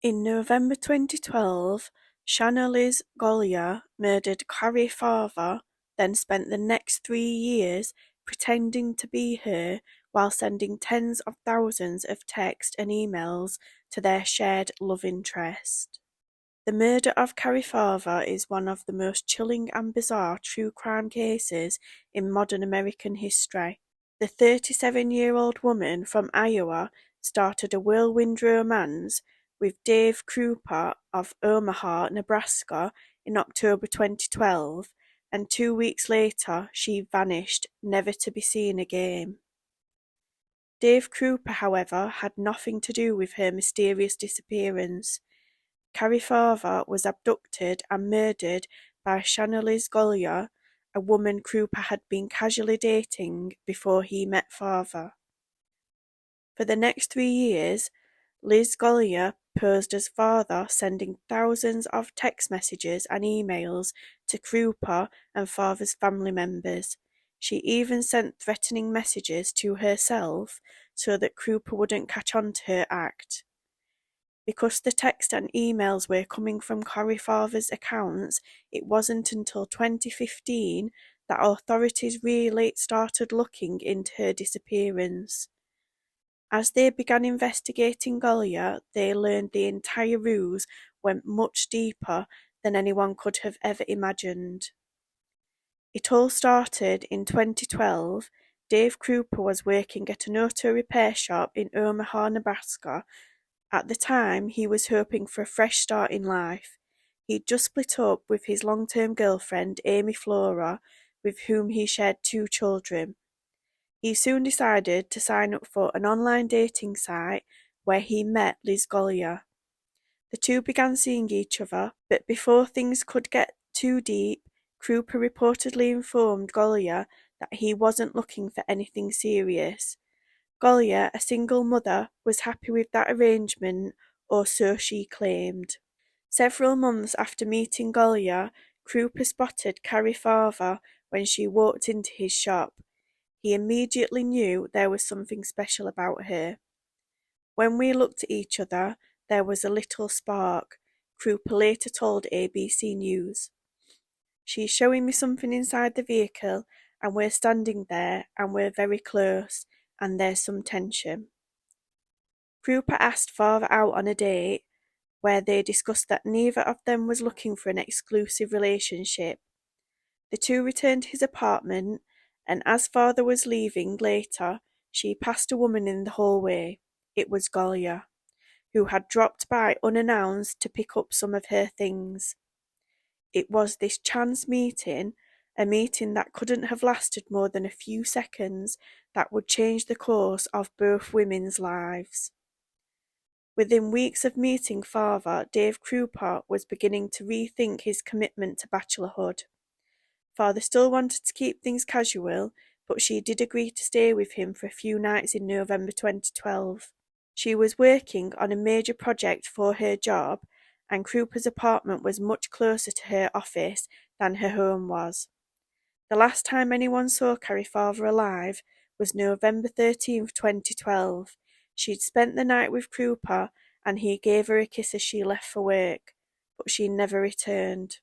In November 2012, Shanna Liz Golyer murdered Cari Farver, then spent the next 3 years pretending to be her while sending tens of thousands of texts and emails to their shared love interest. The murder of Cari Farver is one of the most chilling and bizarre true crime cases in modern American history. The 37-year-old woman from Iowa started a whirlwind romance with Dave Krupa of Omaha, Nebraska in October 2012, and 2 weeks later she vanished, never to be seen again. Dave Krupa, however, had nothing to do with her mysterious disappearance. Cari Farver was abducted and murdered by Shanna Liz Golyer, a woman Krupa had been casually dating before he met Farver. For the next 3 years, Liz Golyer posed as Farver, sending thousands of text messages and emails to Krupa and Farver's family members. She even sent threatening messages to herself so that Krupa wouldn't catch on to her act. Because the text and emails were coming from Cari Farver's accounts, it wasn't until 2015 that authorities really started looking into her disappearance. As they began investigating Golyer, they learned the entire ruse went much deeper than anyone could have ever imagined. It all started in 2012. Dave Krupa was working at an auto repair shop in Omaha, Nebraska. At the time, he was hoping for a fresh start in life. He'd just split up with his long-term girlfriend, Amy Flora, with whom he shared 2 children. He soon decided to sign up for an online dating site where he met Liz Golyer. The two began seeing each other, but before things could get too deep, Krupa reportedly informed Golyer that he wasn't looking for anything serious. Golyer, a single mother, was happy with that arrangement, or so she claimed. Several months after meeting Golyer, Krupa spotted Cari Farver when she walked into his shop. He immediately knew there was something special about her. When we looked at each other, there was a little spark, Krupa later told ABC News. She's showing me something inside the vehicle, and we're standing there, and we're very close, and there's some tension. Krupa asked Farver out on a date, where they discussed that neither of them was looking for an exclusive relationship. The two returned to his apartment, and as Farver was leaving later, she passed a woman in the hallway. It was Golyer, who had dropped by unannounced to pick up some of her things. It was this chance meeting, a meeting that couldn't have lasted more than a few seconds, that would change the course of both women's lives. Within weeks of meeting Farver, Dave Krupa was beginning to rethink his commitment to bachelorhood. Farver still wanted to keep things casual, but she did agree to stay with him for a few nights in November 2012. She was working on a major project for her job, and Krupa's apartment was much closer to her office than her home was. The last time anyone saw Cari Farver alive was November 13th, 2012. She'd spent the night with Krupa, and he gave her a kiss as she left for work, but she never returned.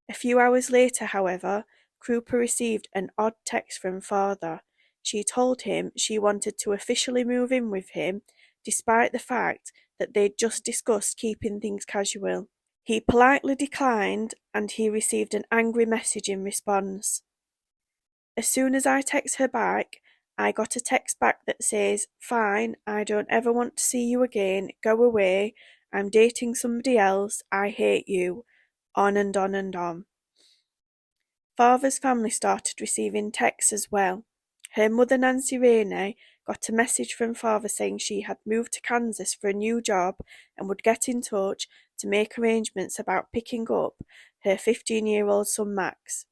A few hours later, however, Krupa received an odd text from Farver. She told him she wanted to officially move in with him, despite the fact that they'd just discussed keeping things casual. He politely declined, and he received an angry message in response. As soon as I text her back, I got a text back that says, "Fine, I don't ever want to see you again, go away, I'm dating somebody else, I hate you," on and on and on. Farver's family started receiving texts as well. Her mother, Nancy Rainey, got a message from Farver saying she had moved to Kansas for a new job and would get in touch to make arrangements about picking up her 15-year-old son Max.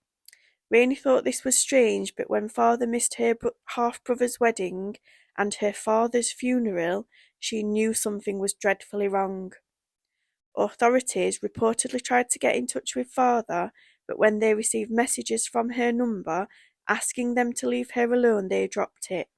Rainey thought this was strange, but when Farver missed her half-brother's wedding and her father's funeral, she knew something was dreadfully wrong. Authorities reportedly tried to get in touch with Farver, but when they received messages from her number asking them to leave her alone, they dropped it.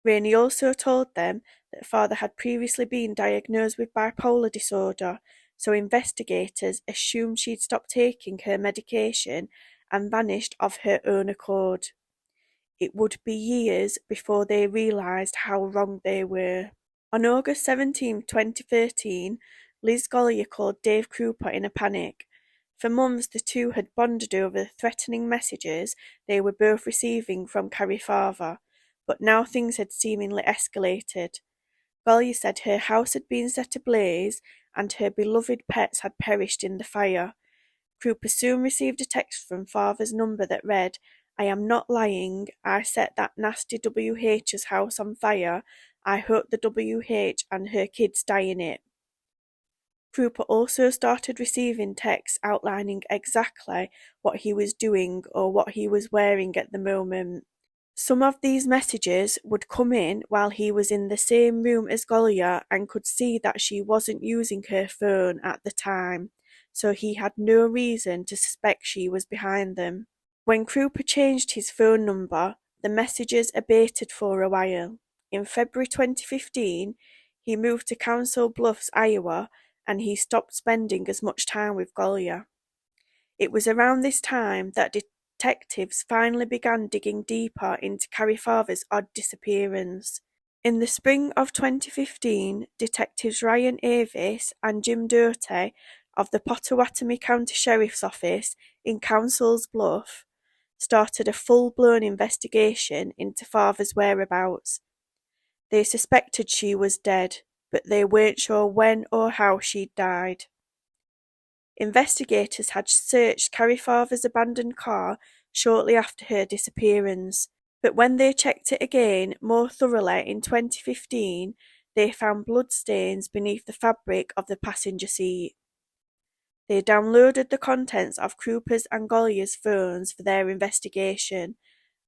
Rainey also told them that father had previously been diagnosed with bipolar disorder, so investigators assumed she'd stopped taking her medication and vanished of her own accord. It would be years before they realised how wrong they were. On August 17, 2013, Liz Gollier called Dave Cooper in a panic. For months the two had bonded over the threatening messages they were both receiving from Cari Farver, but now things had seemingly escalated. Gollier said her house had been set ablaze and her beloved pets had perished in the fire. Cooper soon received a text from Farver's number that read, "I am not lying, I set that nasty WH's house on fire, I hope the WH and her kids die in it." Cooper also started receiving texts outlining exactly what he was doing or what he was wearing at the moment. Some of these messages would come in while he was in the same room as Gollier and could see that she wasn't using her phone at the time, so he had no reason to suspect she was behind them. When Cooper changed his phone number, the messages abated for a while. In February 2015, he moved to Council Bluffs, Iowa, and he stopped spending as much time with Gollier. It was around this time that detectives finally began digging deeper into Cari Farver's odd disappearance. In the spring of 2015, detectives Ryan Avis and Jim Doty of the Pottawatomie County Sheriff's Office in Council's Bluff started a full-blown investigation into Farver's whereabouts. They suspected she was dead, but they weren't sure when or how she'd died. Investigators had searched Cari Farver's abandoned car shortly after her disappearance, but when they checked it again more thoroughly in 2015, they found bloodstains beneath the fabric of the passenger seat. They downloaded the contents of Cooper's and Gollier's phones for their investigation,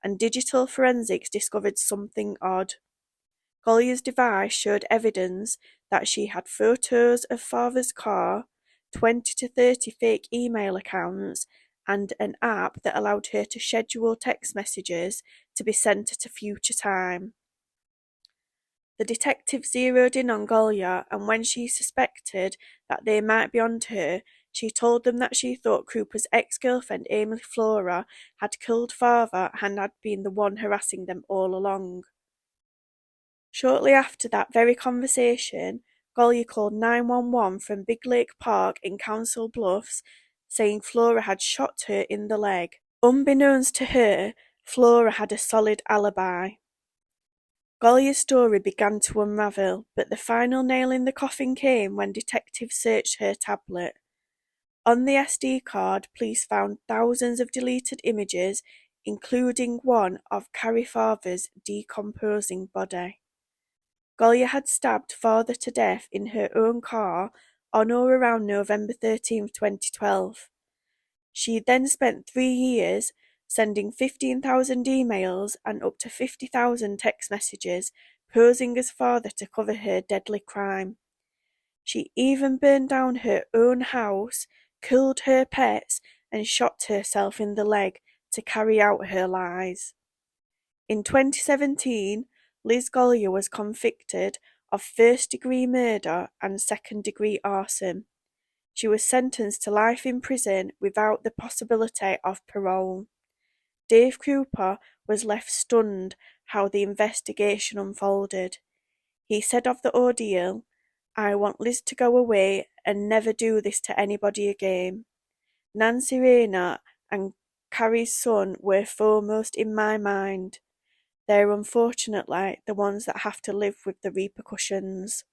and digital forensics discovered something odd. Gollier's device showed evidence that she had photos of Farver's car, 20 to 30 fake email accounts, and an app that allowed her to schedule text messages to be sent at a future time. The detective zeroed in on Gollier, and when she suspected that they might be onto her, she told them that she thought Cooper's ex-girlfriend Amy Flora had killed Farver and had been the one harassing them all along. Shortly after that very conversation, Gollier called 911 from Big Lake Park in Council Bluffs, saying Flora had shot her in the leg. Unbeknownst to her, Flora had a solid alibi. Gollier's story began to unravel, but the final nail in the coffin came when detectives searched her tablet. On the SD card, police found thousands of deleted images, including one of Cari Farver's decomposing body. Gollier had stabbed father to death in her own car on or around November 13, 2012. She then spent 3 years sending 15,000 emails and up to 50,000 text messages, posing as father to cover her deadly crime. She even burned down her own house, killed her pets, and shot herself in the leg to carry out her lies. In 2017, Liz Gollier was convicted of first-degree murder and second-degree arson. She was sentenced to life in prison without the possibility of parole. Dave Cooper was left stunned how the investigation unfolded. He said of the ordeal, "I want Liz to go away and never do this to anybody again. Nancy Rayner and Cari's son were foremost in my mind. They're unfortunately the ones that have to live with the repercussions."